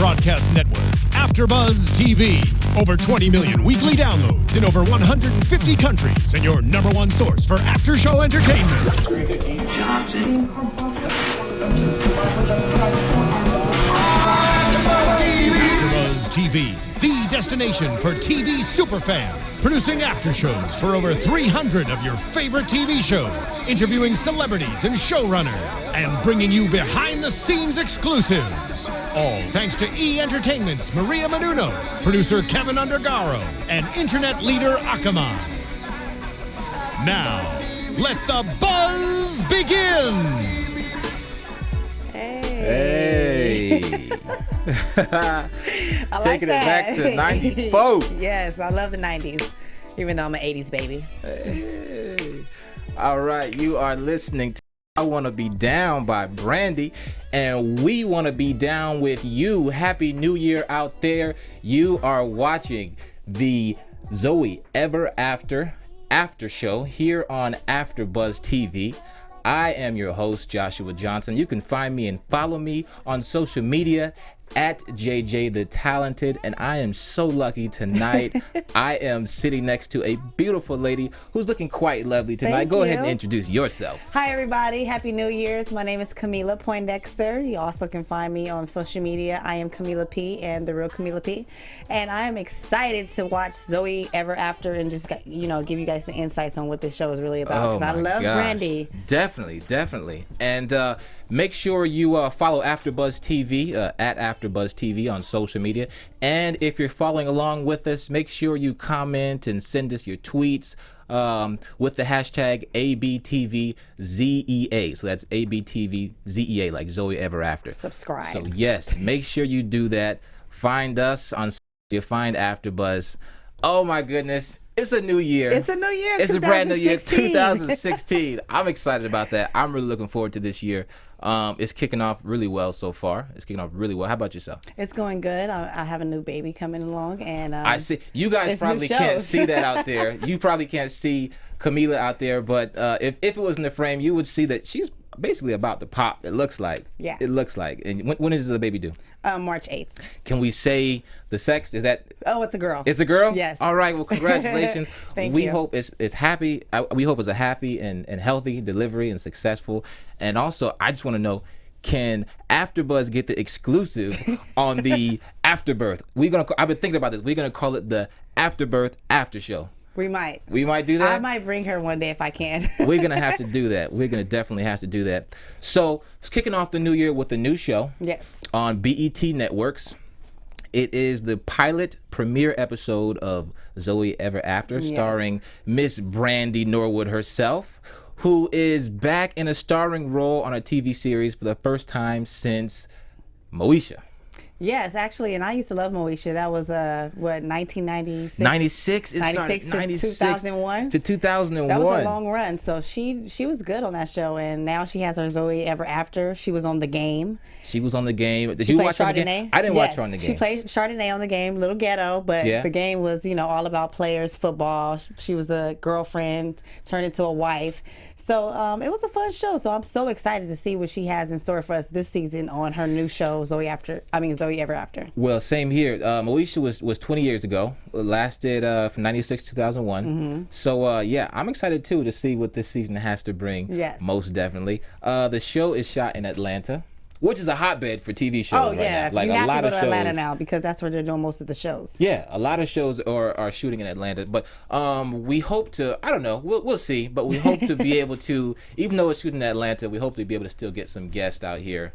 broadcast network, AFTERBUZZ TV. Over 20 million weekly downloads in over 150 countries, and your number one source for after-show entertainment. AFTERBUZZ TV, the destination for TV superfans. Producing after shows for over 300 of your favorite TV shows, interviewing celebrities and showrunners, and bringing you behind-the-scenes exclusives. All thanks to E! Entertainment's Maria Menounos, producer Kevin Undergaro, and internet leader Akamai. Now, let the buzz begin! Hey. Taking it back to 94. Yes, I love the 90s, even though I'm an 80s baby. Hey. All right, you are listening to I Want to Be Down by Brandy, and we want to be down with you. Happy New Year out there. You are watching the Zoe Ever After show here on AFTERBUZZ TV. I am your host, Joshua Johnson. You can find me and follow me on social media at JJ the Talented, and I am so lucky tonight. I am sitting next to a beautiful lady who's looking quite lovely tonight. Thank Go you. ahead and introduce yourself. Hi, everybody. Happy New Year's. My name is Camilla Poindexter. You also can find me on social media. I am Camilla P and the real Camilla P. And I am excited to watch Zoe Ever After and just, give you guys the insights on what this show is really about. Because I love Brandy. Definitely. And make sure you follow AFTERBUZZ TV at AFTERBUZZ TV on social media. And if you're following along with us, make sure you comment and send us your tweets with the hashtag ABTVZEA. So that's ABTVZEA, like Zoe Ever After. Subscribe. So yes, make sure you do that. Find us on you find AFTERBUZZ. Oh my goodness. It's a new year. It's a new year. It's a brand new year, 2016. I'm excited about that. I'm really looking forward to this year. It's kicking off really well so far. How about yourself? It's going good. I have a new baby coming along, and I see. You guys probably can't see that out there. You probably can't see Camilla out there, but if it was in the frame, you would see that she's basically about to pop. It looks like. Yeah. It looks like. And when is the baby due? March 8th. Can we say the sex? Is that? Oh, it's a girl. It's a girl? Yes. All right. Well, congratulations. Thank we you. hope it's happy. We hope it's a happy and healthy delivery and successful. And also, I just want to know, can AFTERBUZZ get the exclusive on the afterbirth? I've been thinking about this. We're gonna call it the afterbirth after show. We might. We might do that. I might bring her one day if I can. We're gonna have to do that. We're gonna definitely have to do that. So it's kicking off the new year with a new show. Yes. On BET Networks. It is the pilot premiere episode of Zoe Ever After, Yes. starring Miss Brandy Norwood herself, who is back in a starring role on a TV series for the first time since Moesha. Yes, actually, and I used to love Moesha. That was 1996. 96. It started 96 to 2001. To 2001. That was a long run. So she was good on that show, and now she has her Zoe Ever After. She was on The Game. She was on The Game. Did She you played watch her on The Game? I didn't watch her on The Game. She played Chardonnay on The Game, little ghetto, but Yeah. The Game was, all about players, football. She was a girlfriend, turned into a wife. So it was a fun show. So I'm so excited to see what she has in store for us this season on her new show, Zoe Ever After. Well, same here. Moesha was 20 years ago. It lasted from 96 to 2001. Mm-hmm. So, yeah, I'm excited, too, to see what this season has to bring. Yes. Most definitely. The show is shot in Atlanta, which is a hotbed for TV shows Oh, yeah. right now. Like, you a have lot to go of to shows. Atlanta now because that's where they're doing most of the shows. Yeah, a lot of shows are shooting in Atlanta, but we hope to, I don't know, we'll see, but we hope to be able to, even though it's shooting in Atlanta, we hope to be able to still get some guests out here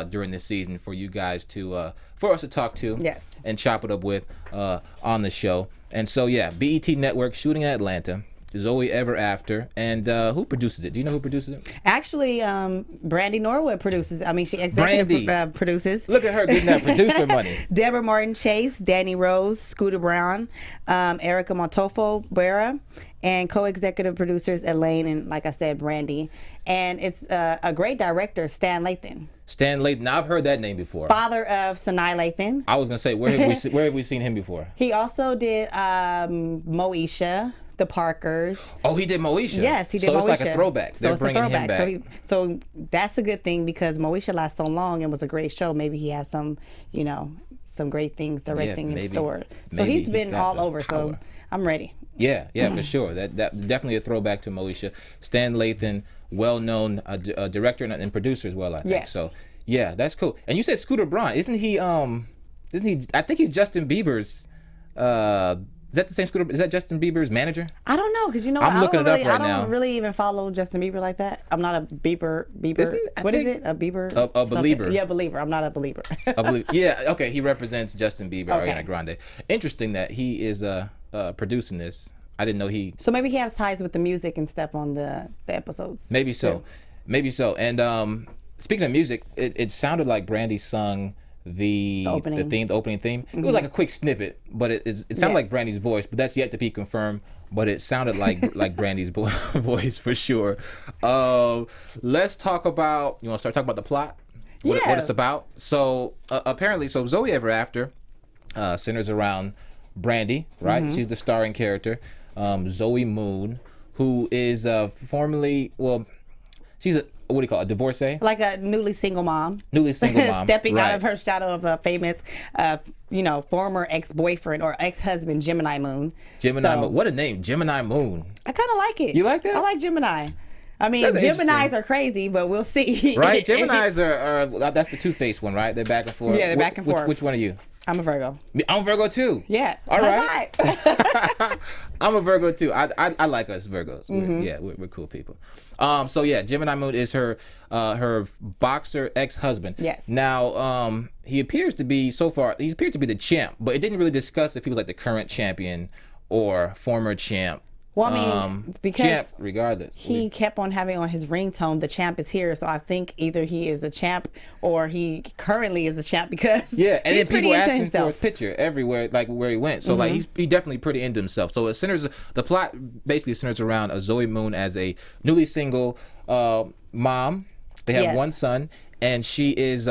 during this season for you guys to, for us to talk to. Yes. And chop it up with on the show. And so, yeah, BET Network shooting in Atlanta. Zoe Ever After, and who produces it? Do you know who produces it? Actually, Brandy Norwood produces. I mean, she executive produces. Look at her getting that producer money. Deborah Martin Chase, Danny Rose, Scooter Brown, Erica Montofo Guerra, and co-executive producers Elaine and, like I said, Brandy. And it's a great director, Stan Lathan. Stan Lathan. Now, I've heard that name before. Father of Sanaa Lathan. I was gonna say, where have we seen him before? He also did Moesha, the Parkers. Oh, he did Moesha. Yes, he did so Moesha. So it's like a throwback. So They're bringing him back. So that's a good thing because Moesha lasted so long and was a great show. Maybe he has some, some great things directing in store. So he's been all over. So I'm ready. Yeah, for sure. That definitely a throwback to Moesha. Stan Lathan, well-known director and producer as well, I think. Yes. So yeah, that's cool. And you said Scooter Braun, isn't he? I think he's Justin Bieber's. Is that the same Scooter? Is that Justin Bieber's manager? I don't know because I'm looking it up right now. I don't really even follow Justin Bieber like that. I'm not a Bieber. What is it? A Bieber? A believer. Yeah, believer. I'm not a believer. Yeah. Okay. He represents Justin Bieber, Okay. Ariana Grande. Interesting that he is producing this. I didn't know he. So maybe he has ties with the music and stuff on the episodes. Maybe so. too. Maybe so. And speaking of music, it sounded like Brandy sung the opening theme. Mm-hmm. It was like a quick snippet, but it sounded like Brandy's voice, but that's yet to be confirmed. But it sounded like Brandy's voice for sure. Let's talk about. You want to start talking about the plot? What it's about? So apparently, Zoe Ever After centers around Brandy, right? Mm-hmm. She's the starring character. Zoe Moon, who is formerly she's a. What do you call it? A divorcee? Like a newly single mom. Stepping out of her shadow of a famous, former ex-boyfriend or ex-husband, Gemini Moon. Moon. What a name, Gemini Moon. I kind of like it. You like that? I like Gemini. I mean, Geminis are crazy, but we'll see. Right? Geminis are that's the two-faced one, right? They're back and forth. Yeah, they're back and forth. Which one are you? I'm a Virgo. I'm a Virgo too. Yeah. All right. I'm a Virgo too. I like us Virgos. We're cool people. Gemini Moon is her boxer ex-husband. Yes. Now, he appears to be the champ, but it didn't really discuss if he was like the current champion or former champ. Well, I mean, because champ, regardless, he kept on having on his ringtone, "The champ is here." So I think either he is a champ or he currently is a champ because and he's then people asked him himself. for his picture everywhere, like where he went. So like he's definitely pretty into himself. So the plot basically centers around Zoe Moon as a newly single mom. They have one son, and she is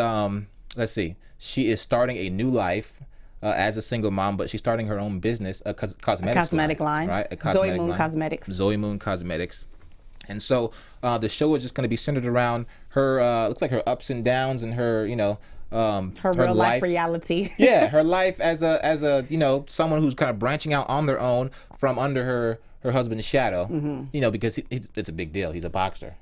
she is starting a new life. As a single mom, but she's starting her own business, a cosmetic line, right? Zoe Moon Cosmetics. Zoe Moon Cosmetics. And so the show is just going to be centered around her, looks like her ups and downs and her, her real life reality. Yeah, her life as a someone who's kind of branching out on their own from under her husband's shadow, because it's a big deal. He's a boxer,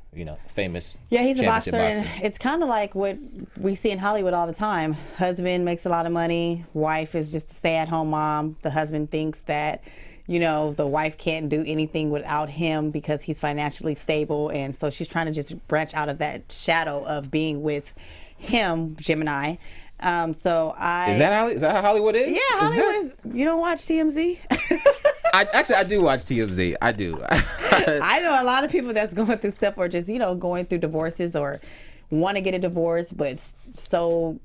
famous. Yeah, he's a boxer, and it's kind of like what we see in Hollywood all the time. Husband makes a lot of money. Wife is just a stay-at-home mom. The husband thinks that, the wife can't do anything without him because he's financially stable, and so she's trying to just branch out of that shadow of being with him, Gemini. Is that how Hollywood is? Yeah, Hollywood is. You don't watch TMZ? I do watch TMZ. I do. I know a lot of people that's going through stuff or just, going through divorces or want to get a divorce, but so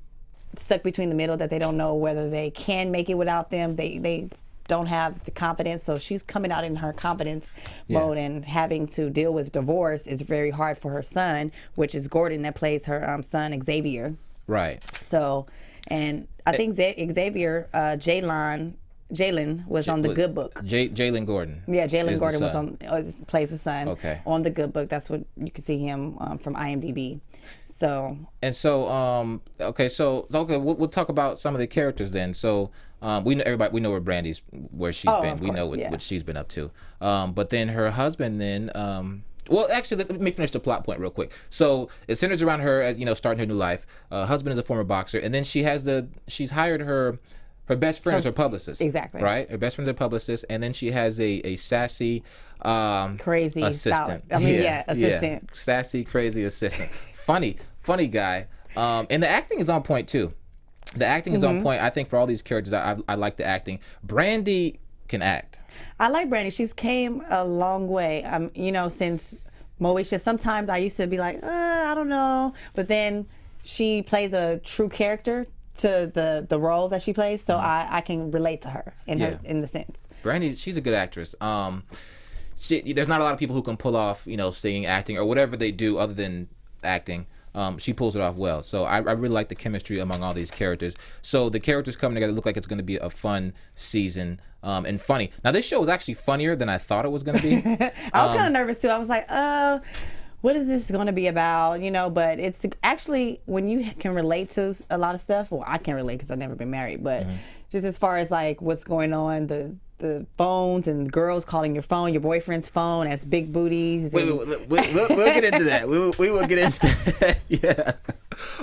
stuck between the middle that they don't know whether they can make it without them. They don't have the confidence. So she's coming out in her confidence mode and having to deal with divorce is very hard for her son, which is Gordon that plays her son, Xavier. Right. So, and I think Xavier, Jaylen was on the Good Book. Jaylen Gordon. Yeah, Jaylen Gordon plays the son. Okay. On the Good Book. That's what you can see him from IMDb. So. And so we'll talk about some of the characters then. So we know where Brandy's where she's been. We know what she's been up to. But then her husband then. Well, actually, let me finish the plot point real quick. So it centers around her as starting her new life. Husband is a former boxer, and then she's hired her best friend is her publicist. Exactly. Right? Her best friend's a publicist, and then she has a sassy crazy assistant. Assistant. Yeah. Sassy, crazy assistant. Funny guy. And the acting is on point too. The acting is on point. I think for all these characters, I like the acting. Brandy can act. I like Brandy. She's came a long way. Since Moesha. Sometimes I used to be like, I don't know, but then she plays a true character to the role that she plays, so I can relate to her in the sense. Brandy, she's a good actress. There's not a lot of people who can pull off, singing, acting, or whatever they do other than acting. she pulls it off well. So I really like the chemistry among all these characters. So the characters coming together look like it's going to be a fun season and funny. Now this show was actually funnier than I thought it was going to be. I was kind of nervous too. I was like, what is this going to be about? You know, but it's actually when you can relate to a lot of stuff. Well, I can't relate because I've never been married, but just as far as like what's going on, the phones and girls calling your phone, your boyfriend's phone as big booties. We'll get into that. We will get into that. Yeah.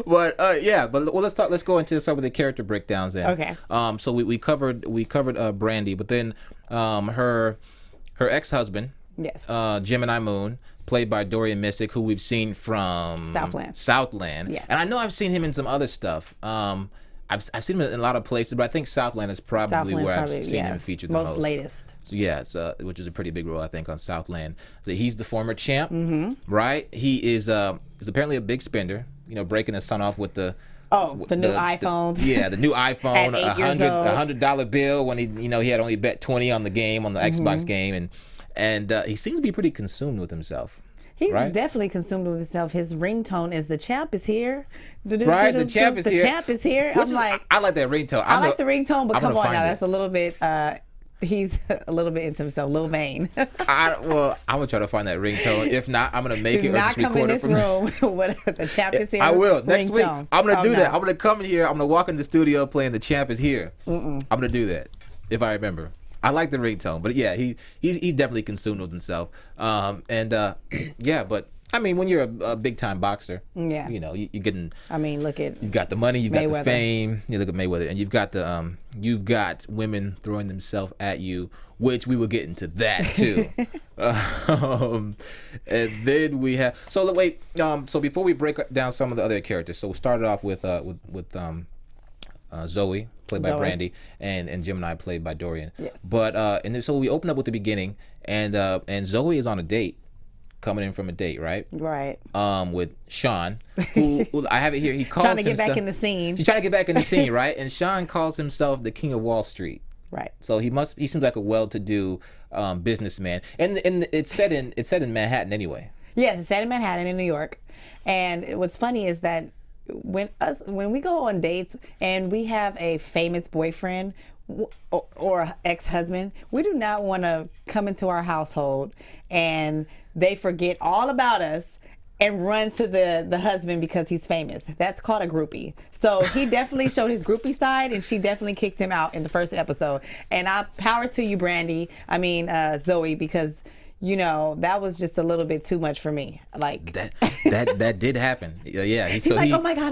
But let's go into some of the character breakdowns then. Okay. So we covered Brandy, but then her ex-husband, yes, Gemini Moon, played by Dorian Missick, who we've seen from Southland. Yes. And I know I've seen him in some other stuff. I've seen him in a lot of places, but I think Southland is probably where I've seen him featured the most. Most latest. So yeah, which is a pretty big role I think on Southland. So he's the former champ, right? He is apparently a big spender. You know, breaking his son off with the new iPhones. The new iPhone, At 8 years old. $100 bill when he had only bet 20 on the game on the Xbox game, and he seems to be pretty consumed with himself. He's definitely consumed with himself. His ringtone is "The champ is here." Right, the champ is here. The champ is here. I'm like, I like that ringtone. I like the ringtone, but come on now, that's a little bit. He's a little bit into himself, Lil Wayne. I'm gonna try to find that ringtone. If not, I'm gonna make it or just record it from room. What the champ is here. I will next week. Ringtone. I'm gonna do that. I'm gonna come in here. I'm gonna walk in the studio playing "The champ is here." I'm gonna do that if I remember. I like the ringtone, but yeah, he's definitely consumed with himself. But I mean, when you're a big time boxer, you know, you're getting. I mean, you've got the money, you've got Mayweather. the fame. You look at Mayweather, and you've got women throwing themselves at you, which we will get into that too. And then we have. So wait. So before we break down some of the other characters, so we started off with Zoe, played by Brandy, and Gemini, played by Dorian. Yes. But so we open up with the beginning, and Zoe is on a date, coming in from a date, right? Right. With Sean, who I have it here. He calls trying to get back in the scene. He's trying to get back in the scene, right? And Sean calls himself the King of Wall Street. Right. So he seems like a well-to-do businessman, and it's set in Manhattan anyway. Yes, it's set in Manhattan in New York, and what's funny is that when we go on dates and we have a famous boyfriend or ex-husband, we do not want to come into our household and they forget all about us and run to the husband because he's famous. That's called a groupie. So he definitely showed his groupie side, and she definitely kicked him out in the first episode. And power to you, Brandy. I mean, Zoe, because you know, that was just a little bit too much for me. Like that did happen. Yeah. He's like, oh my god.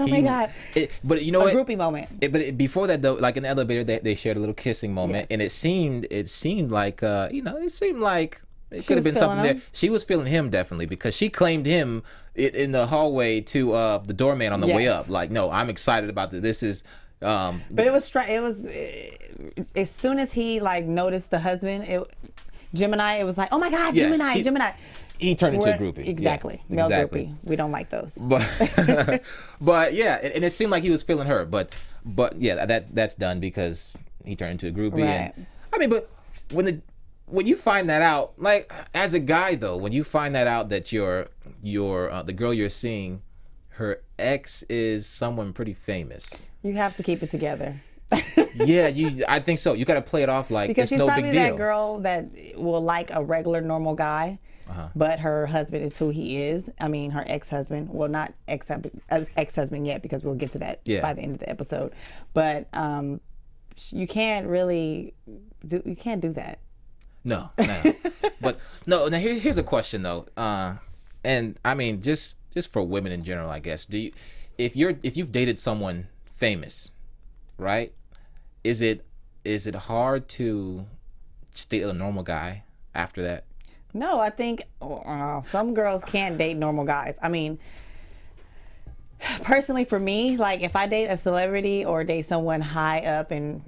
But you know what? A groupie moment. But before that though, like in the elevator, they shared a little kissing moment, and it seemed like it seemed like it could have been something there. She was feeling him definitely, because she claimed him in the hallway to the doorman on the way up. Like, no, I'm excited about this. This is. But it was as soon as he like noticed the husband. Gemini, it was like, oh my God, Gemini. He turned into a groupie. Exactly. Yeah, Male groupie. We don't like those. But yeah, and it seemed like he was feeling her. But yeah, that's done because he turned into a groupie. Right. And, I mean, but when you find that out, like as a guy though, when you find that out that the girl you're seeing, her ex is someone pretty famous, you have to keep it together. Yeah, I think so. You got to play it off like because it's no big deal. Because she's probably that girl that will like a regular normal guy, but her husband is who he is. I mean, her ex-husband. Well, not ex-husband yet, because we'll get to that by the end of the episode. But you can't do that. No. But no. Now here's a question though, and I mean just for women in general, I guess. If you've dated someone famous, right? Is it hard to date a normal guy after that? No, I think some girls can't date normal guys. I mean, personally for me, like if I date a celebrity or date someone high up in,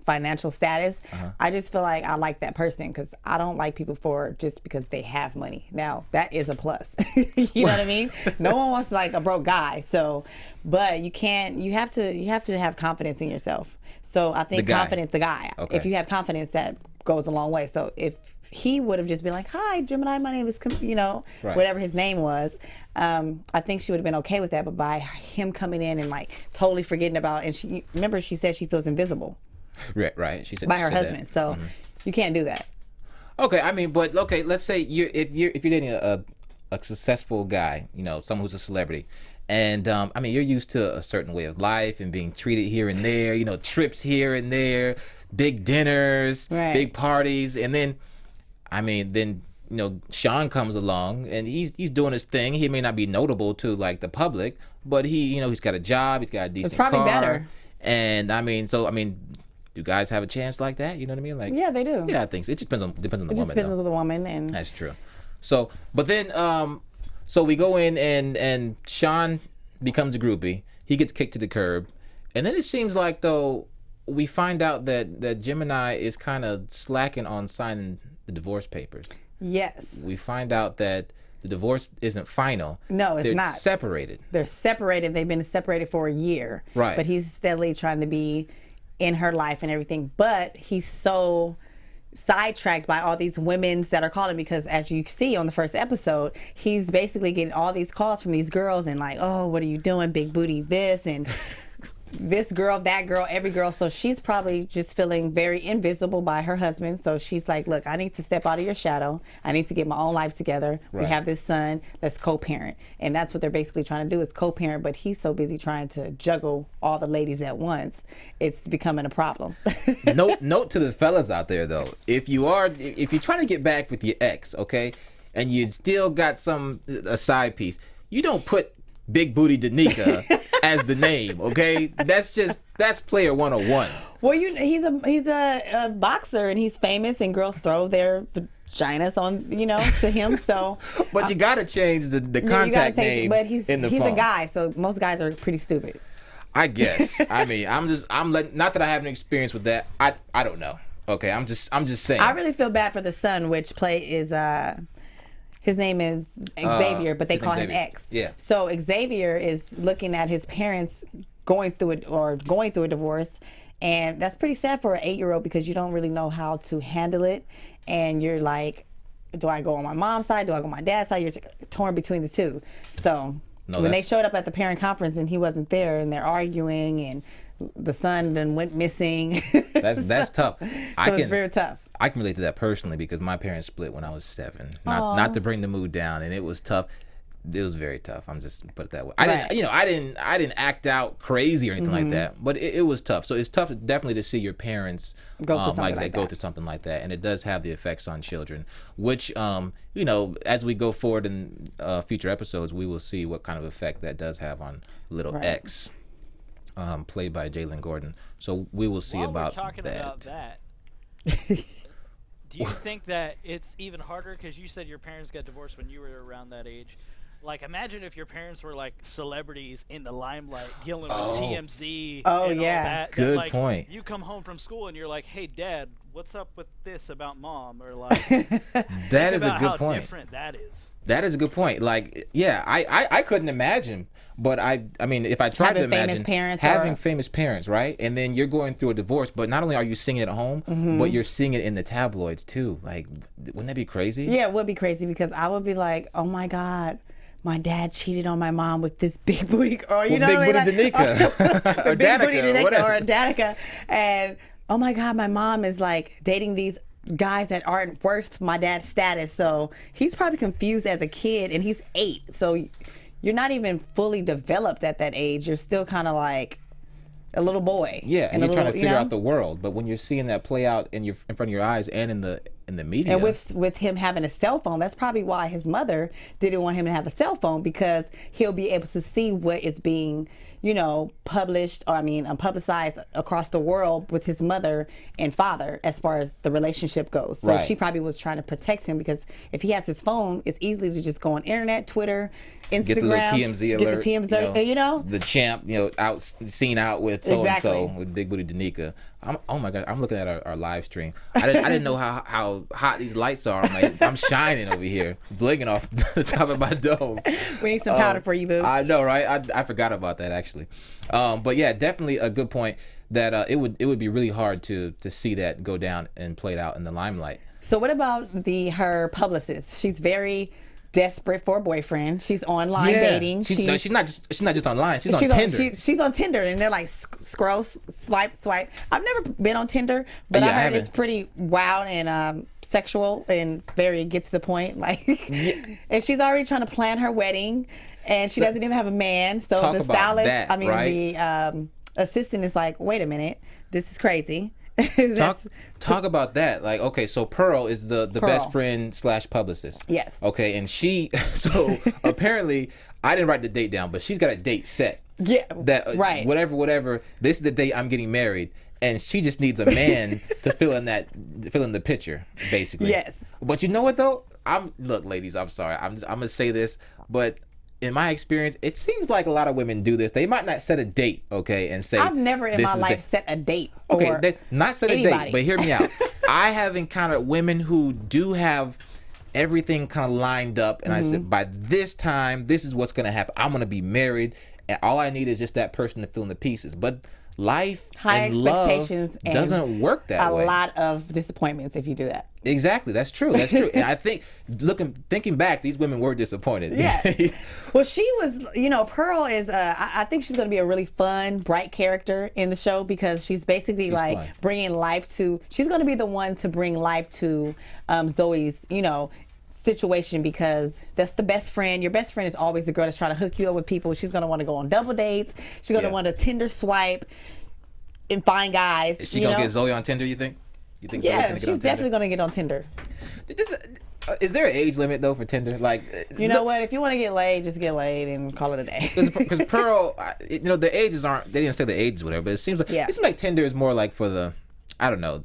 financial status, I just feel like I like that person, because I don't like people just because they have money. Now that is a plus. You know what I mean? No one wants like a broke guy. So, but you have to have confidence in yourself. So I think confidence, the guy. Okay. If you have confidence, that goes a long way. So if he would have just been like, "Hi, Gemini, my name is," Right. whatever his name was. I think she would have been okay with that. But by him coming in and like totally forgetting about, and she said she feels invisible. Right. She said by her said husband. that. So you can't do that. Okay, I mean, but okay, let's say if you're dating a successful guy, someone who's a celebrity, and I mean, you're used to a certain way of life and being treated here and there, trips here and there, big dinners, Right. big parties, and then, I mean, Sean comes along and he's doing his thing. He may not be notable to like the public, but he's got a job, he's got a decent car. It's probably better. And I mean, do guys have a chance like that? You know what I mean? Like, Yeah, they do. Yeah, I think so. It just depends on the woman. It just depends though. on the woman, and That's true. So, but then, so we go in and Sean becomes a groupie. He gets kicked to the curb, and then it seems like though we find out that Gemini is kind of slacking on signing the divorce papers. yes, We find out that the divorce isn't final. No, it's They're not. separated. they're separated. They've been separated for a year. Right. But he's steadily trying to be in her life and everything. But he's so sidetracked by all these women's that are calling, because as you see on the first episode, he's basically getting all these calls from these girls and like, oh, what are you doing, big booty this and this girl, that girl, every girl. So she's probably just feeling very invisible by her husband. So she's like, look, I need to step out of your shadow. I need to get my own life together. Right. We have this son. Let's co-parent. And that's what they're basically trying to do, is co-parent. But he's so busy trying to juggle all the ladies at once. It's becoming a problem. Note to the fellas out there though, if you're trying to get back with your ex, okay, and you still got a side piece, you don't put Big Booty Danica as the name, okay? That's player 101. Well, he's a boxer and he's famous, and girls throw their vaginas on to him. So, But you gotta change the contact name. But he's in the a phone. guy, so most guys are pretty stupid. I guess. I mean, not that I have an experience with that. I don't know. Okay, I'm just saying. I really feel bad for the son, which his name is Xavier, but they call him X. Yeah. So Xavier is looking at his parents going through a divorce, and that's pretty sad for an 8-year-old, because you don't really know how to handle it, and you're like, do I go on my mom's side? Do I go on my dad's side? You're torn between the two. So when they showed up at the parent conference and he wasn't there, and they're arguing, and the son then went missing. That's tough. So it's very tough. I can relate to that personally, because my parents split when I was 7. Not to bring the mood down, and it was tough. It was very tough. I'm just put it that way. I didn't act out crazy or anything like that, but it was tough. So it's tough definitely to see your parents go through something like that, and it does have the effects on children. Which as we go forward in future episodes, we will see what kind of effect that does have on little X, played by Jaylen Gordon. So we will see about that. Do you think that it's even harder, because you said your parents got divorced when you were around that age? Like, imagine if your parents were like celebrities in the limelight, dealing with TMZ. Oh, and yeah. all that. Good Like, point. You come home from school and you're like, "Hey, Dad, what's up with this about Mom?" Or like, that is a about good how point. different that is. That is a good point. Like, yeah, I couldn't imagine, but I mean, if I tried to imagine having famous parents, right? And then you're going through a divorce, but not only are you seeing it at home, but you're seeing it in the tabloids too. Like, wouldn't that be crazy? Yeah, it would be crazy, because I would be like, oh my God, my dad cheated on my mom with this big booty, or Big Booty Danica, or big booty Danica, Danica, or Danica, and oh my God, my mom is like dating these guys that aren't worth my dad's status. So he's probably confused as a kid, and he's 8. So you're not even fully developed at that age. You're still kind of like a little boy. Yeah, and you're trying to figure out the world. But when you're seeing that play out in front of your eyes and in the media, and with him having a cell phone, that's probably why his mother didn't want him to have a cell phone, because he'll be able to see what is being published, or publicized across the world with his mother and father as far as the relationship goes. So she probably was trying to protect him, because if he has his phone, it's easy to just go on internet, Twitter, Instagram, get the little TMZ alert, get the TMZ, the champ, seen out with so and so with Big Booty Danica. Oh my God, I'm looking at our live stream. I didn't know how hot these lights are. I'm shining over here, blinking off the top of my dome. We need some powder for you, boo. I know, right? I forgot about that actually. But yeah, definitely a good point that it would be really hard to see that go down and played out in the limelight. So what about her publicist? She's very desperate for a boyfriend. She's online dating. She's not just online. She's on Tinder. She's on Tinder, and they're like scroll, swipe. I've never been on Tinder, but I heard it's pretty wild and sexual and very get to the point. Like, and she's already trying to plan her wedding, and she doesn't even have a man. So the stylist, the assistant is like, wait a minute, this is crazy. Talk about that. Like, okay, so Pearl is the best friend / publicist. Yes. Okay, and so apparently I didn't write the date down, but she's got a date set. Yeah. That right. Whatever. This is the date I'm getting married, and she just needs a man to fill in the picture, basically. Yes. But you know what though? Look, ladies, I'm sorry. I'm gonna say this, but in my experience, it seems like a lot of women do this. They might not set a date, okay, and say, I've never in my life set a date for not set anybody. a date, but hear me out. I have encountered women who do have everything kind of lined up, and I said, by this time, this is what's going to happen. I'm going to be married, and all I need is just that person to fill in the pieces. But life high and expectations love doesn't work that way. A lot of disappointments if you do that. Exactly, that's true. And I think thinking back, these women were disappointed. Yeah. Well, she was. Pearl is. I think she's going to be a really fun, bright character in the show because she's basically fun. Bringing life to. She's going to be the one to bring life to Zoe's. Situation, because that's the best friend. Your best friend is always the girl that's trying to hook you up with people. She's going to want to go on double dates. She's going to want to Tinder swipe and find guys. Is she going to get Zoe on Tinder, you think? Yeah, she's definitely going to get on Tinder. Is there an age limit though for Tinder? Like, know what? If you want to get laid, just get laid and call it a day. Because Pearl, the ages aren't. They didn't say the ages, whatever. But it seems like Tinder is more like for the, I don't know,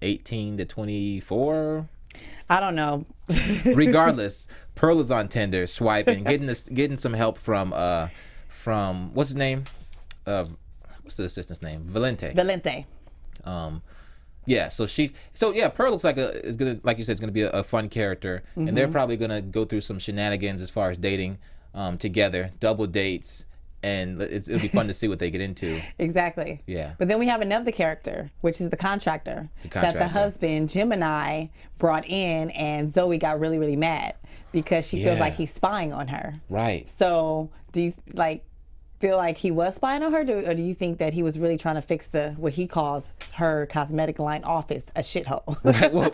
18 to 24. I don't know. Regardless, Pearl is on Tinder swiping, getting some help from what's his name? What's the assistant's name? Valente. Yeah, Pearl looks like like you said, it's gonna be a fun character, and they're probably gonna go through some shenanigans as far as dating together, double dates, and it'll be fun to see what they get into. Exactly. Yeah. But then we have another character, which is the contractor. That the husband, Gemini, brought in, and Zoe got really, really mad because she feels like he's spying on her. Right. So do you feel like he was spying on her, or do you think that he was really trying to fix what he calls her cosmetic line office a shithole? Right. Well,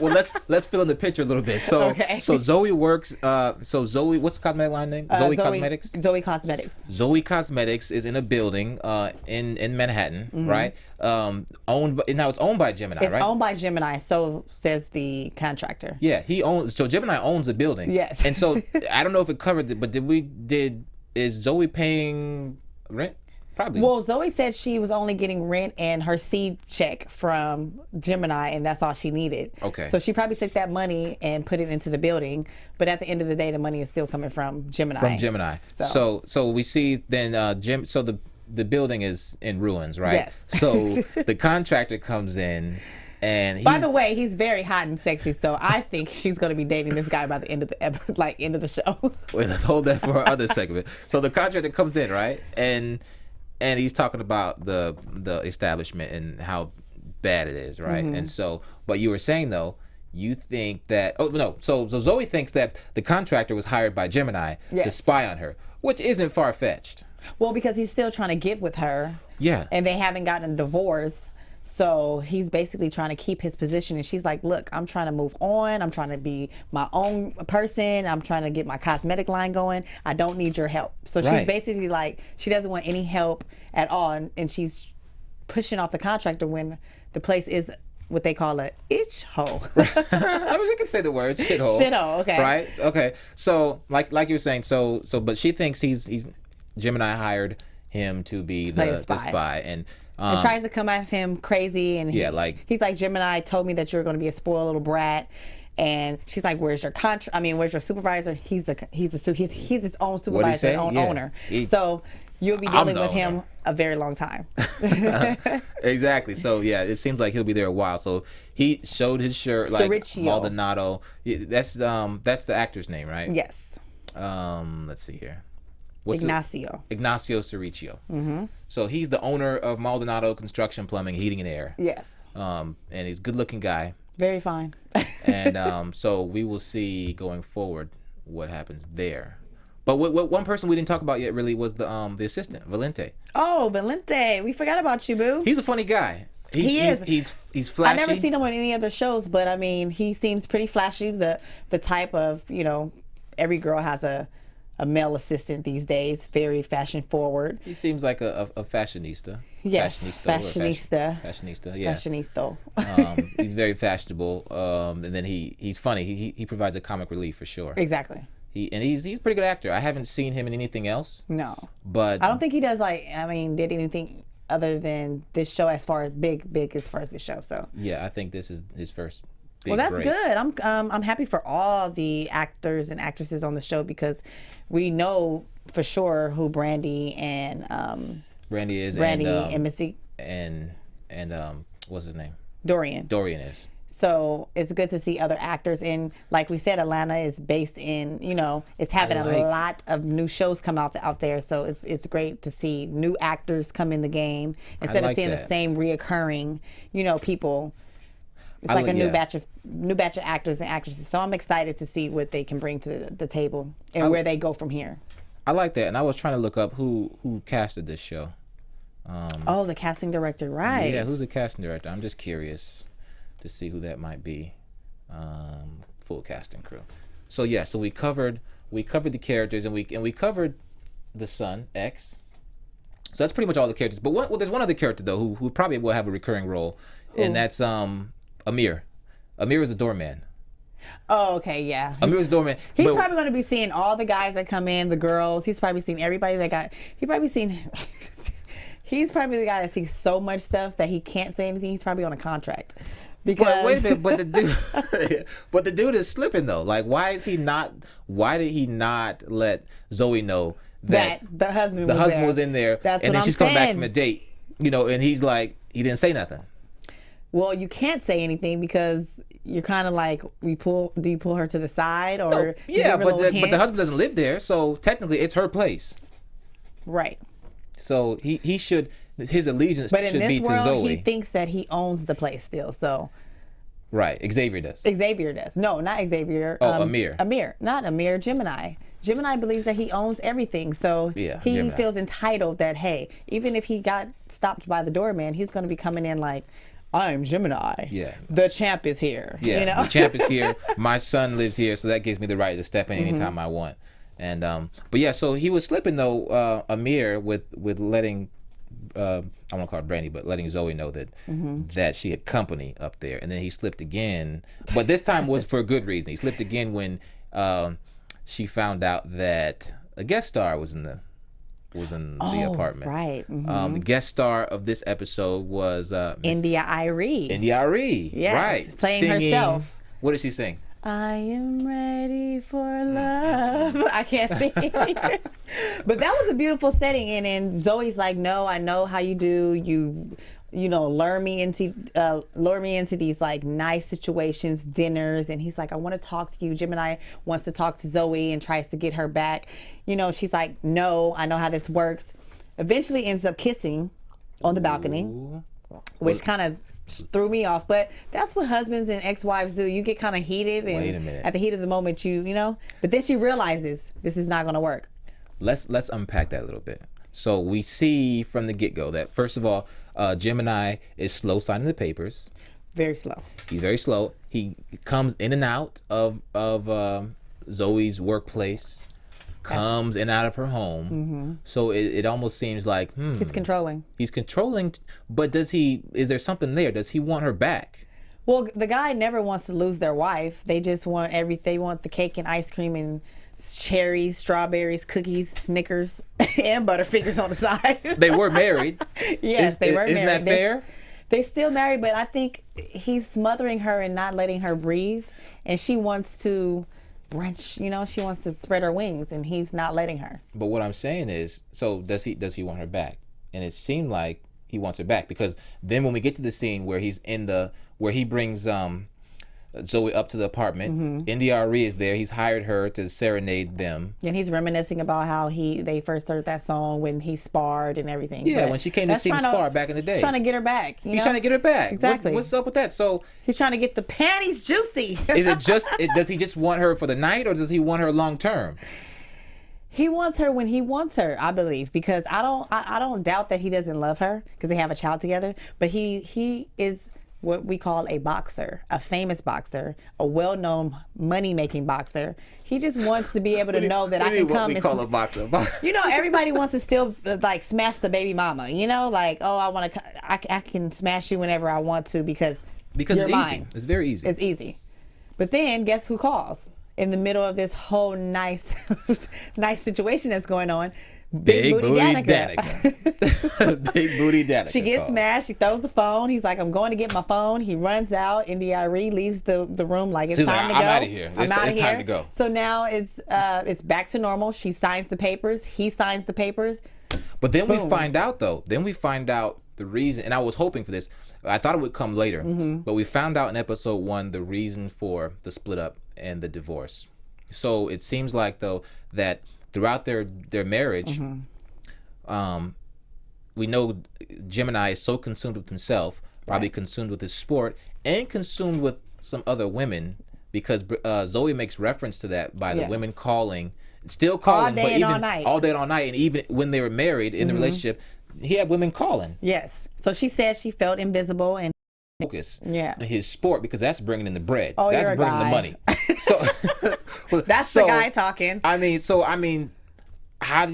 let's fill in the picture a little bit. So Zoe works. So Zoe, what's the cosmetic line name? Zoe Cosmetics. Zoe Cosmetics. Zoe Cosmetics is in a building in Manhattan, right? Now it's owned by Gemini, right? It's owned by Gemini. So says the contractor. Yeah, So Gemini owns the building. Yes. And so I don't know if it covered it, but is Zoe paying rent? Probably. Well, Zoe said she was only getting rent and her seed check from Gemini, and that's all she needed. Okay. So she probably took that money and put it into the building, but at the end of the day, the money is still coming from Gemini. So we see then So the building is in ruins, right? Yes. So the contractor comes in. And by the way, he's very hot and sexy, so I think she's going to be dating this guy by the end of the show. Wait, let's hold that for our other segment. So the contractor comes in, right, and he's talking about the establishment and how bad it is, right? And so, but you were saying though, you think that so Zoe thinks that the contractor was hired by Gemini to spy on her, which isn't far fetched. Well, because he's still trying to get with her. Yeah. And they haven't gotten a divorce. So he's basically trying to keep his position, and she's like, look, I'm trying to move on. I'm trying to be my own person. I'm trying to get my cosmetic line going. I don't need your help. So she's basically like, she doesn't want any help at all, and she's pushing off the contractor when the place is what they call a itch hole. I mean, we can say the word shithole. Shithole, okay. Right? Okay. So like you were saying, but she thinks he's Gemini hired him to be the spy. And tries to come at him crazy, and he's like, Gemini told me that you're going to be a spoiled little brat, and she's like, where's your where's your supervisor? He's his own supervisor, his own owner. So you'll be dealing with him a very long time. Exactly. So yeah, it seems like he'll be there a while. So he showed his shirt, like Maldonado. That's the actor's name, right? Yes. Let's see here. Ignacio Cericchio. Mm-hmm. So he's the owner of Maldonado Construction, Plumbing, Heating, and Air. Yes. And he's a good-looking guy. Very fine. And so we will see going forward what happens there. But what one person we didn't talk about yet really was the assistant, Valente. Oh, Valente. We forgot about you, boo. He's a funny guy. He is. He's flashy. I've never seen him on any other shows, but I mean, he seems pretty flashy. The type of, every girl has a male assistant these days. Very fashion forward. He seems like a fashionista. Yes, fashionista. Fashionista, yeah. Fashionista. He's very fashionable. And then he's funny. He provides a comic relief for sure. Exactly. He's a pretty good actor. I haven't seen him in anything else. No. But I don't think he does did anything other than this show as far as big as far as this show. So yeah, I think this is his first big well, that's break. good. I'm happy for all the actors and actresses on the show because we know for sure who Brandy and Missy and what's his name? Dorian is. So it's good to see other actors. And like we said, Atlanta is based in, it's having a lot of new shows come out there. So it's great to see new actors come in the game instead of seeing the same reoccurring, people. It's like a new batch of actors and actresses. So I'm excited to see what they can bring to the table and where they go from here. I like that. And I was trying to look up who casted this show. The casting director, right? Yeah, who's the casting director? I'm just curious to see who that might be. Full casting crew. So yeah, so we covered the characters and we covered the son X. So that's pretty much all the characters. But there's one other character though who probably will have a recurring role, and that's Amir. Amir is a doorman. Oh, okay, yeah. Amir is a doorman. He's probably going to be seeing all the guys that come in, the girls. He's probably seen everybody He's probably the guy that sees so much stuff that he can't say anything. He's probably on a contract. Because wait a minute, but the dude is slipping though. Like, why did he not let Zoe know that the husband was in there, and then she's coming back from a date, and he's like, he didn't say nothing. Well, you can't say anything because you're kind of like, do you pull her to the side or? No, yeah, but the husband doesn't live there, so technically it's her place. Right. So his allegiance should be to Zoe. But in this world, he thinks that he owns the place still. So. Right, Xavier does. No, not Xavier. Amir. Amir, not Amir. Gemini. Gemini believes that he owns everything. So he Gemini feels entitled that, hey, even if he got stopped by the doorman, he's going to be coming in like, I'm Gemini. Yeah. The champ is here. Yeah. The champ is here. My son lives here, so that gives me the right to step in anytime I want. And but yeah, so he was slipping though, Amir with letting I won't call her Brandy, but letting Zoe know that she had company up there, and then he slipped again. But this time was for a good reason. He slipped again when she found out that a guest star was in the apartment. Right. The guest star of this episode was India Irie. Yes, right, playing singing, herself. What did she sing? I am ready for love. I can't sing. But that was a beautiful setting. And Zoe's like, no, I know how you do. You lure me into these like nice situations, dinners. And he's like, I want to talk to you. Gemini wants to talk to Zoe and tries to get her back. She's like, no, I know how this works. Eventually ends up kissing on the balcony, which kind of threw me off. But that's what husbands and ex-wives do. You get kind of heated, and wait a minute. at the heat of the moment, but then she realizes this is not going to work. Let's unpack that a little bit. So we see from the get-go that first of all, Gemini is slow signing the papers. Very slow. He's very slow. He comes in and out of Zoe's workplace, comes in and out of her home. So it almost seems like he's controlling. He's controlling, but is there something there? Does he want her back? Well, the guy never wants to lose their wife. They just want they want the cake and ice cream and cherries, strawberries, cookies, Snickers, and Butterfingers on the side. They were married. Yes, they were married. Isn't that fair? They're still married, but I think he's smothering her and not letting her breathe, and she wants to brunch. She wants to spread her wings, and he's not letting her. But what I'm saying is, so does he want her back? And it seemed like he wants her back, because then when we get to the scene where he brings Zoe up to the apartment. NDRE is there. He's hired her to serenade them. And he's reminiscing about how they first heard that song when he sparred and everything. Yeah, but when she came to see him spar back in the day. He's trying to get her back. He's trying to get her back. Exactly. What's up with that? So he's trying to get the panties juicy. is it just? Does he just want her for the night, or does he want her long term? He wants her when he wants her, I believe, because I don't doubt that he doesn't love her because they have a child together. But he is what we call a boxer, a famous boxer, a well-known money-making boxer. He just wants to be able to know that I can come and call a boxer. Everybody wants to still like smash the baby mama. Like, oh, I can smash you whenever I want to because you're it's mine. easy. It's very easy. It's easy. But then guess who calls? In the middle of this whole nice situation that's going on, Big Booty Danica. Big Booty Danica. She gets mad. She throws the phone. He's like, I'm going to get my phone. He runs out. NDRE leaves the room like it's time to go. I'm out of here. I'm out of here. Time to go. So now it's back to normal. She signs the papers. He signs the papers. But then we find out the reason, and I was hoping for this. I thought it would come later, but we found out in episode 1 the reason for the split up and the divorce. So it seems like though that throughout their marriage, we know Gemini is so consumed with himself, probably consumed with his sport, and consumed with some other women, because Zoe makes reference to that by the women still calling, all day and all night. All day and all night, and even when they were married in the relationship, he had women calling. Yes. So she said she felt invisible and focus on his sport because that's bringing in the bread. Oh, that's you're a bringing guy. the money. So that's the guy talking. I mean, how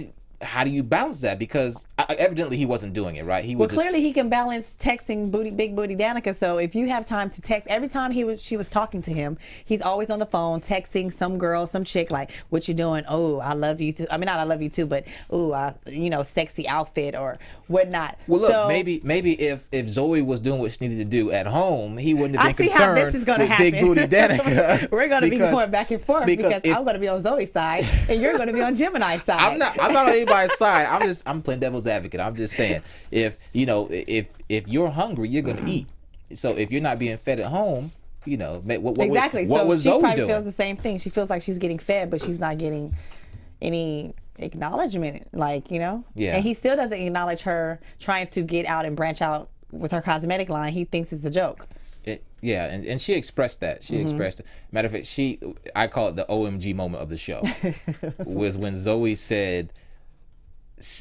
do you balance that? Because evidently he wasn't doing it right. Clearly he can balance texting Big Booty Danica. So if you have time to text, every time she was talking to him, he's always on the phone texting some girl, some chick, like, what you doing? Oh, I love you too. I mean, not I love you too, but sexy outfit or whatnot. Well, look, maybe if Zoe was doing what she needed to do at home, he wouldn't have been concerned how this is gonna with happen. Big Booty Danica. We're going to be going back and forth because I'm going to be on Zoe's side and you're going to be on Gemini's side. I'm not on anybody's side. I'm playing devil's advocate. I'm just saying, if you're hungry, you're gonna eat. So if you're not being fed at home, exactly. What was she Zoe probably doing? feels the same thing. She feels like she's getting fed, but she's not getting any acknowledgement. Yeah. And he still doesn't acknowledge her trying to get out and branch out with her cosmetic line. He thinks it's a joke. And she expressed that. She expressed it. Matter of fact, I call it the OMG moment of the show. Was when Zoe said,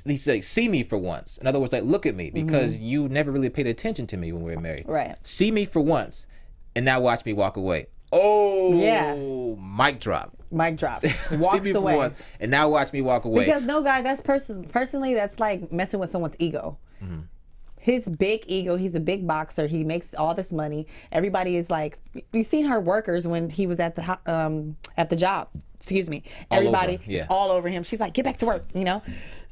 he said, see me for once. In other words, like, look at me, because you never really paid attention to me when we were married. Right. See me for once, and now watch me walk away. Oh, yeah. Mic drop. Walks away. Once, and now watch me walk away. Because no, guys, that's personally, that's like messing with someone's ego. His big ego. He's a big boxer. He makes all this money. Everybody is like, you've seen her workers when he was at the job. Excuse me. Everybody is all over him. She's like, get back to work,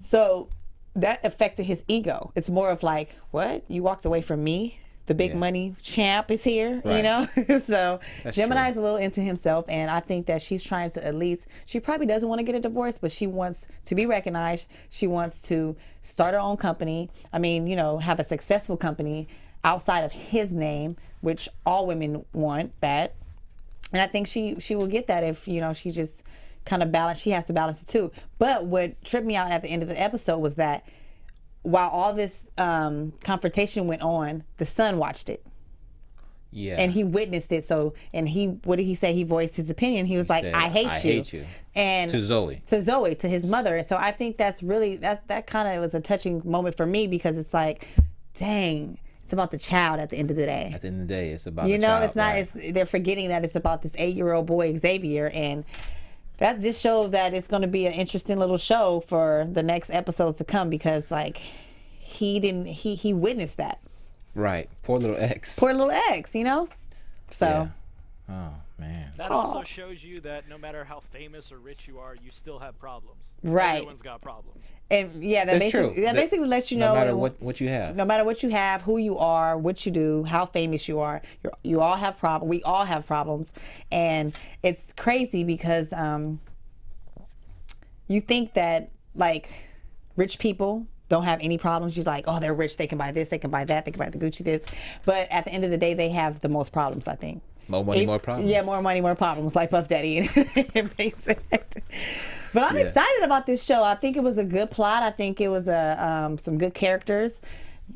So that affected his ego. It's more of like, what? You walked away from me? The big money champ is here, So Gemini is a little into himself, and I think that she's trying to, at least, she probably doesn't want to get a divorce, but she wants to be recognized. She wants to start her own company. I mean, have a successful company outside of his name, which all women want that. And I think she will get that if, she just kind of balance. She has to balance it too. But what tripped me out at the end of the episode was that while all this confrontation went on, the son watched it. Yeah. And he witnessed it. So, and what did he say? He voiced his opinion. He was like, I hate you. And to Zoe, to his mother. And so I think that's really, that kind of was a touching moment for me, because it's like, dang, it's about the child at the end of the day. At the end of the day, it's about the child. It's not, right. They're forgetting that it's about this 8-year-old boy, Xavier. And that just shows that it's going to be an interesting little show for the next episodes to come, because like he witnessed that. Right. Poor little X. So. Yeah. Oh man. That also shows you that no matter how famous or rich you are, you still have problems. Right. Everyone's got problems. And that's true. That basically lets you know. No matter what you have. No matter what you have, who you are, what you do, how famous you are, you all have problems. We all have problems, and it's crazy because you think that like rich people don't have any problems. You're like, oh, they're rich. They can buy this. They can buy that. They can buy the Gucci this. But at the end of the day, they have the most problems, I think. More money, more problems. Yeah, more money, more problems, like Puff Daddy. It makes sense. But I'm excited about this show. I think it was a good plot. I think it was some good characters.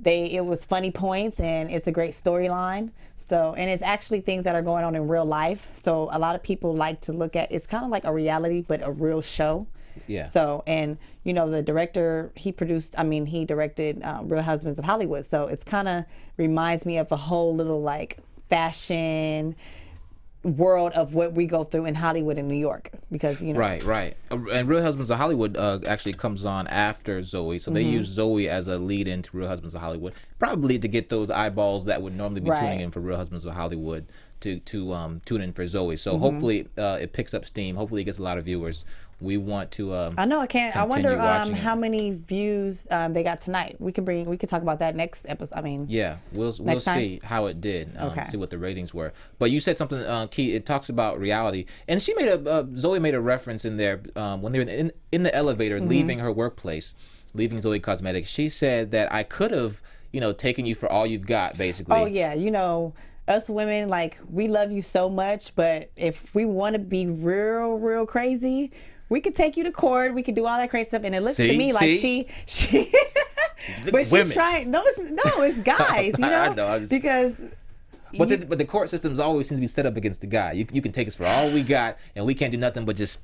It was funny points, and it's a great storyline. So, and it's actually things that are going on in real life. So a lot of people like to look at, it's kind of like a reality, but a real show. Yeah. So, and you know, the director, he directed Real Husbands of Hollywood. So it's kind of reminds me of a whole little like fashion world of what we go through in Hollywood and New York, because you know. Right. And Real Husbands of Hollywood actually comes on after Zoe, so they use Zoe as a lead into Real Husbands of Hollywood, probably to get those eyeballs that would normally be tuning in for Real Husbands of Hollywood to tune in for Zoe. So hopefully it picks up steam. Hopefully it gets a lot of viewers. We want to. I know I can't. I wonder how it. many views they got tonight. We can talk about that next episode. I mean, yeah, we'll see how it did. See what the ratings were. But you said something key. It talks about reality, and she made Zoe made a reference in there when they were in the elevator leaving her workplace, leaving Zoe Cosmetics. She said that I could have taken you for all you've got, basically. Oh yeah, us women, like, we love you so much, but if we want to be real crazy, we could take you to court. We could do all that crazy stuff, and it looks to me like she but she's women. trying. No, it's guys. I know, because. But the court systems always seems to be set up against the guy. You can take us for all we got, and we can't do nothing but just.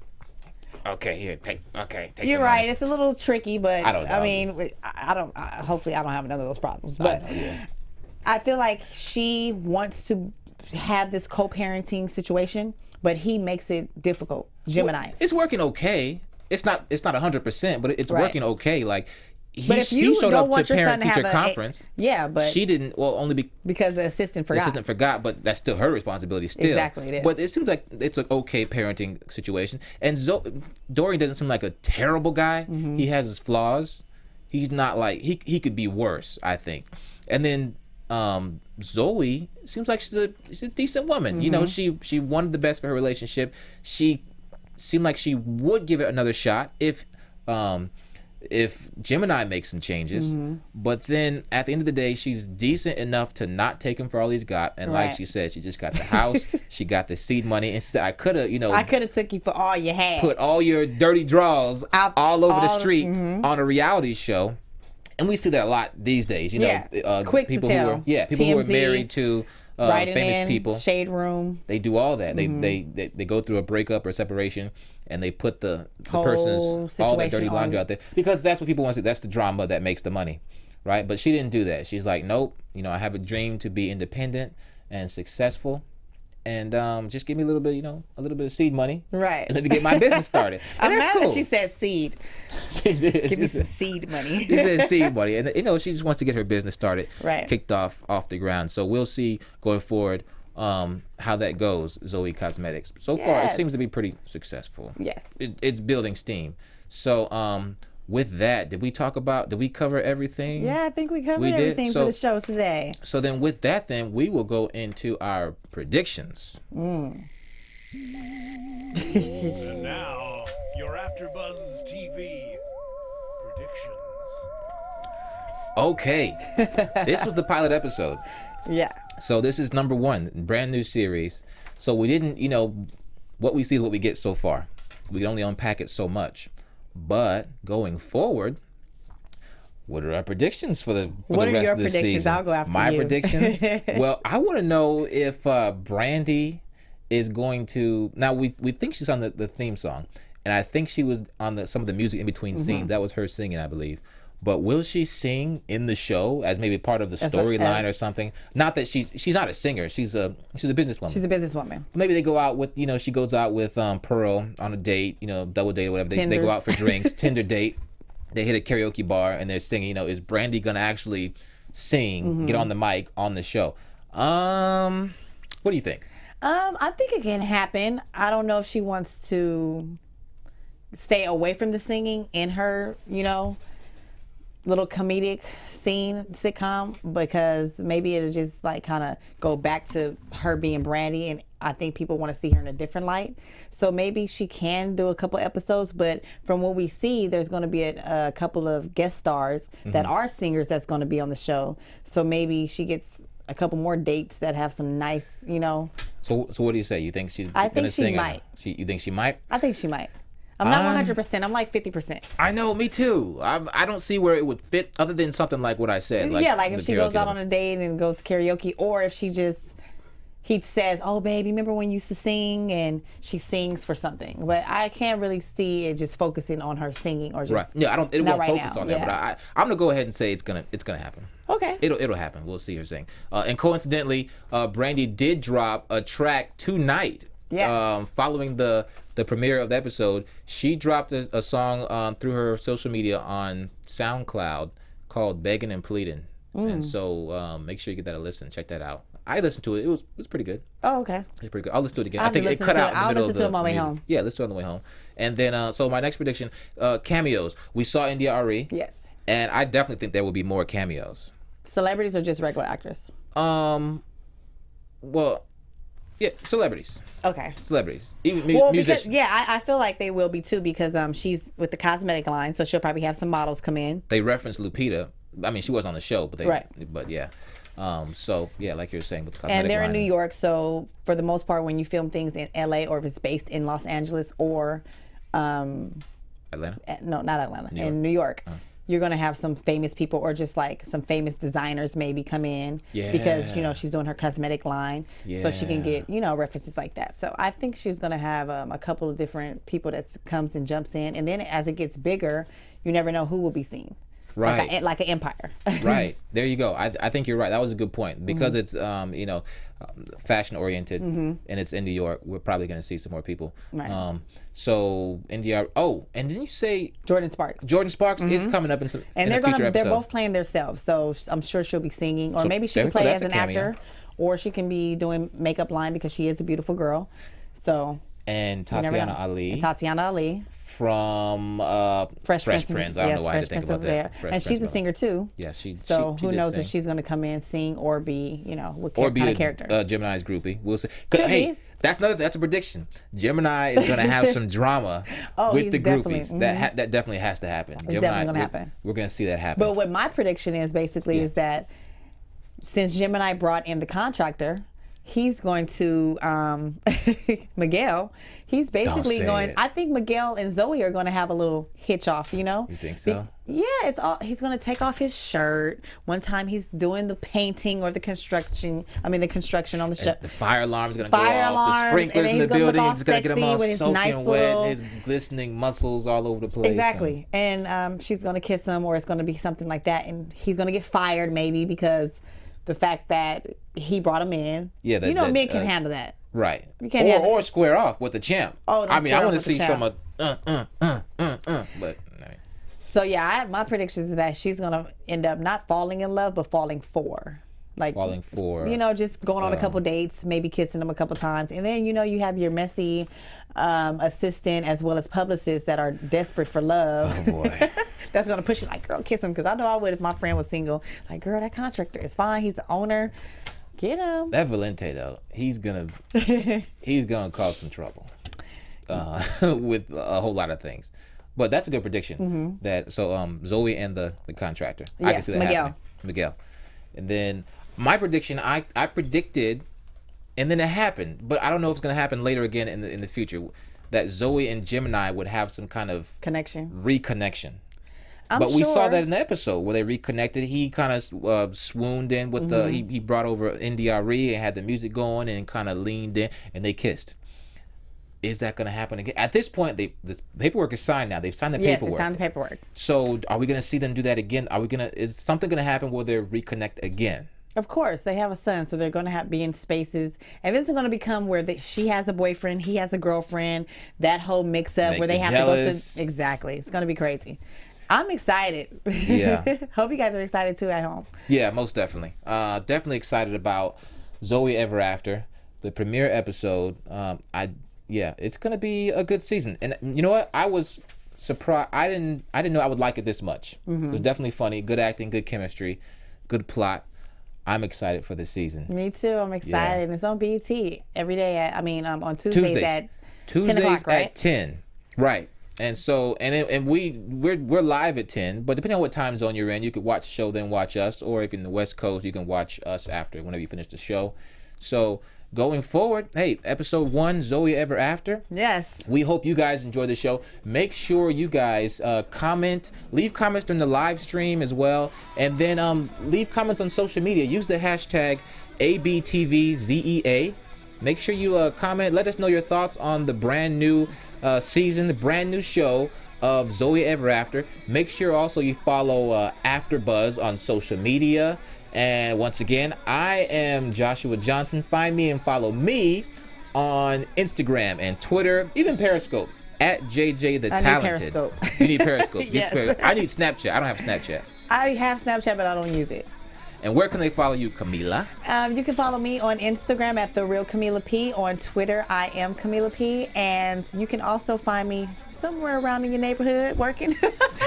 Okay, here, take. You're right. Money. It's a little tricky, but I don't know. I mean, I don't. Hopefully, I don't have none of those problems. But I feel like she wants to have this co-parenting situation, but he makes it difficult. Gemini. Well, it's working okay. It's not 100%, but it's working okay. Like but if you he showed don't up to parent-teacher conference. But she didn't. Well, only because the assistant forgot. The assistant forgot, but that's still her responsibility. Still, exactly, it is. But it seems like it's an okay parenting situation. And Dorian doesn't seem like a terrible guy. He has his flaws. He's not like he could be worse, I think. And then Zoe seems like she's a decent woman. She wanted the best for her relationship. She seemed like she would give it another shot if Gemini makes some changes. But then at the end of the day, she's decent enough to not take him for all he's got. And like she said, she just got the house, she got the seed money, and she said, I could have took you for all you had. Put all your dirty draws all over the street on a reality show. And we see that a lot these days. Quick people to tell. People who are married to famous people. Shade room. They do all that. They go through a breakup or separation, and they put the person's all that dirty laundry out there because that's what people want to see. That's the drama that makes the money, right? But she didn't do that. She's like, nope. I have a dream to be independent and successful. And just give me a little bit of seed money. Right. And let me get my business started. And I'm that's mad cool. that she said seed. She did. Give me some seed money. She said seed money. And, she just wants to get her business started. Right. Kicked off the ground. So we'll see going forward how that goes, Zoe Cosmetics. So far, it seems to be pretty successful. Yes. It's building steam. So with that, did we cover everything? Yeah, I think we covered everything for the show today. So then with that, we will go into our predictions. And now, your AFTERBUZZ TV predictions. Okay. This was the pilot episode. Yeah. So this is number 1, brand new series. So we didn't, what we see is what we get so far. We can only unpack it so much. But going forward, what are our predictions for the rest of the season? I'll go after my predictions. Well, I want to know if Brandy is going to. Now we think she's on the theme song, and I think she was on some of the music in between scenes. That was her singing, I believe. But will she sing in the show as maybe part of the storyline or something? Not that she's not a singer. She's a businesswoman. She's a businesswoman. Maybe they go out with she goes out with Pearl on a date, double date or whatever. They go out for drinks, Tinder date. They hit a karaoke bar and they're singing. Is Brandy gonna actually sing, get on the mic on the show? What do you think? I think it can happen. I don't know if she wants to stay away from the singing in her, little comedic sitcom, because maybe it'll just like kind of go back to her being Brandy, and I think people want to see her in a different light. So maybe she can do a couple episodes, but from what we see, there's going to be a couple of guest stars that are singers that's going to be on the show. So maybe she gets a couple more dates that have some nice, So what do you say? You think she's I gonna think she sing? might. You think she might? I think she might. I'm not 100%. I'm like 50%. I know, me too. I don't see where it would fit other than something like what I said. Like if she goes out on a date and goes to karaoke, or if he says, "Oh, baby, remember when you used to sing?" and she sings for something. But I can't really see it just focusing on her singing or just right. Yeah, I don't. It won't focus on that. But I'm gonna go ahead and say it's gonna happen. Okay. It'll happen. We'll see her sing. And coincidentally, Brandy did drop a track tonight. Yes. Following the premiere of the episode, she dropped a song through her social media on SoundCloud called "Begging and Pleading." And so make sure you get that a listen. Check that out. I listened to it. It was pretty good. Oh, okay. It's pretty good. I'll listen to it again. I think it cut out in the I'll middle of listen to the it on my way music. home. Yeah, listen to it on the way home. And then, so my next prediction, cameos. We saw India Ari. Yes. And I definitely think there will be more cameos. Celebrities or just regular actors? Well, yeah, celebrities. Okay. Celebrities. Even musicians. Because, I feel like they will be too because she's with the cosmetic line, so she'll probably have some models come in. They referenced Lupita. I mean, she was on the show, but right. But yeah. So yeah, like you were saying with the cosmetic and they're line. in New York, so for the most part, when you film things in LA or if it's based in Los Angeles or Atlanta? No, not Atlanta. In New York. You're going to have some famous people or just like some famous designers maybe come in because, she's doing her cosmetic line. So she can get, references like that. So I think she's going to have a couple of different people that comes and jumps in. And then as it gets bigger, you never know who will be seen. Right. Like an empire. Right. There you go. I think you're right. That was a good point. Because it's, fashion oriented and it's in New York, we're probably going to see some more people. Right. So India. Oh, and didn't you say Jordan Sparks? Jordan Sparks is coming up in some. And they're both playing themselves, so I'm sure she'll be singing, or maybe she can play as an actor, or she can be doing makeup line because she is a beautiful girl. So. And Tatiana Ali. From Fresh Prince. I don't know why I had to think about that. And she's a singer too. Yeah, So who knows if she's going to come in, sing, or be, what kind of character. Gemini's groupie. We'll see. Hey, that's a prediction. Gemini is going to have some drama with the groupies. That definitely has to happen. It's definitely going to happen. We're going to see that happen. But what my prediction is basically is that since Gemini brought in the Contractor, he's going to Miguel. He's basically going. I think Miguel and Zoe are going to have a little hitch off. You think so? Yeah, he's going to take off his shirt. One time he's doing the painting or the construction. The construction on the shirt. The fire alarm is going to go off. The sprinklers in the building is going to get him all soaking wet. His glistening muscles all over the place. Exactly, and she's going to kiss him, or it's going to be something like that, and he's going to get fired maybe because the fact that he brought him in. Yeah, men can handle that. Right. You can't or square off with the champ. Oh, I want to see some of but. So yeah, my prediction is that she's gonna end up not falling in love, but falling for. Falling for. Just going on a couple dates, maybe kissing him a couple times, and then you have your messy assistant as well as publicists that are desperate for love. Oh boy. That's gonna push you like, girl, kiss him, because I know I would if my friend was single. Like, girl, that Contractor is fine. He's the owner. Get him. That Valente though, he's gonna cause some trouble with a whole lot of things. But that's a good prediction. That Zoe and the Contractor. Yes, I can see that happening. Miguel. And then my prediction, I predicted, and then it happened. But I don't know if it's gonna happen later again in the future. That Zoe and Gemini would have some kind of reconnection. But we saw that in the episode where they reconnected. He kind of swooned in with he brought over India Ari and had the music going and kind of leaned in and they kissed. Is that going to happen again? At this point, this paperwork is signed now. They've signed the paperwork. Yes, they signed the paperwork. So are we going to see them do that again? Is something going to happen where they reconnect again? Of course, they have a son, so they're going to be in spaces. And this is going to become where she has a boyfriend, he has a girlfriend, that whole mix-up where they have jealous. to go to... Exactly. It's going to be crazy. I'm excited. Yeah. Hope you guys are excited too at home. Yeah, most definitely. Definitely excited about Zoe Ever After, the premiere episode. It's gonna be a good season. And you know what? I was surprised. I didn't know I would like it this much. It was definitely funny, good acting, good chemistry, good plot. I'm excited for this season. Me too. I'm excited. Yeah. It's on BET every day. On Tuesdays at 10 o'clock, right? At 10. Right. And so we're live at 10, but depending on what time zone you're in, you could watch the show then watch us, or if you're in the West Coast, you can watch us after whenever you finish the show. So going forward, hey, episode 1, Zoe Ever After. Yes. We hope you guys enjoy the show. Make sure you guys comment, leave comments during the live stream as well, and then leave comments on social media. Use the hashtag ABTVZEA. Make sure you comment. Let us know your thoughts on the brand new season, the brand new show of Zoe Ever After. Make sure also you follow AfterBuzz on social media. And once again, I am Joshua Johnson. Find me and follow me on Instagram and Twitter, even Periscope, at JJ the Talented. Periscope. You need Periscope. Yes. I need Snapchat. I don't have Snapchat. I have Snapchat, but I don't use it. And where can they follow you, Camilla? You can follow me on Instagram at The Real Camilla P. On Twitter, I am Camilla P. And you can also find me somewhere around in your neighborhood working.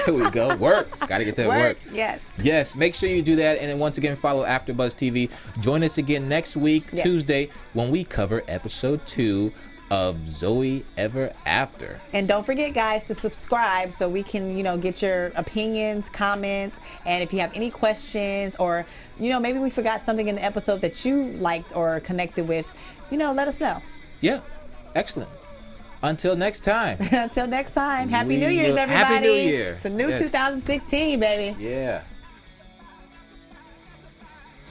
There we go. Work. Got to get that work. Yes. Yes. Make sure you do that. And then once again, follow AfterBuzz TV. Join us again next week, Yes. Tuesday, when we cover episode 2 of Zoe Ever After. And don't forget, guys, to subscribe so we can, get your opinions, comments, and if you have any questions or, maybe we forgot something in the episode that you liked or connected with, let us know. Yeah. Excellent. Until next time. Until next time, Happy New Year's, everybody. Happy New Year. It's a new Yes. 2016, baby. Yeah.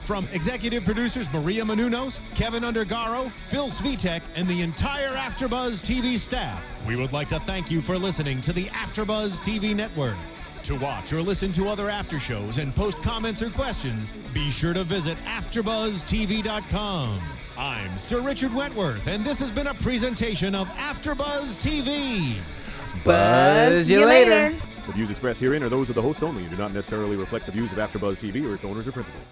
From executive producers Maria Menounos, Kevin Undergaro, Phil Svitek, and the entire AfterBuzz TV staff, we would like to thank you for listening to the AfterBuzz TV network. To watch or listen to other after shows and post comments or questions, be sure to visit AfterBuzzTV.com. I'm Sir Richard Wentworth, and this has been a presentation of AfterBuzz TV. Buzz you later. The views expressed herein are those of the hosts only and do not necessarily reflect the views of AfterBuzz TV or its owners or principals.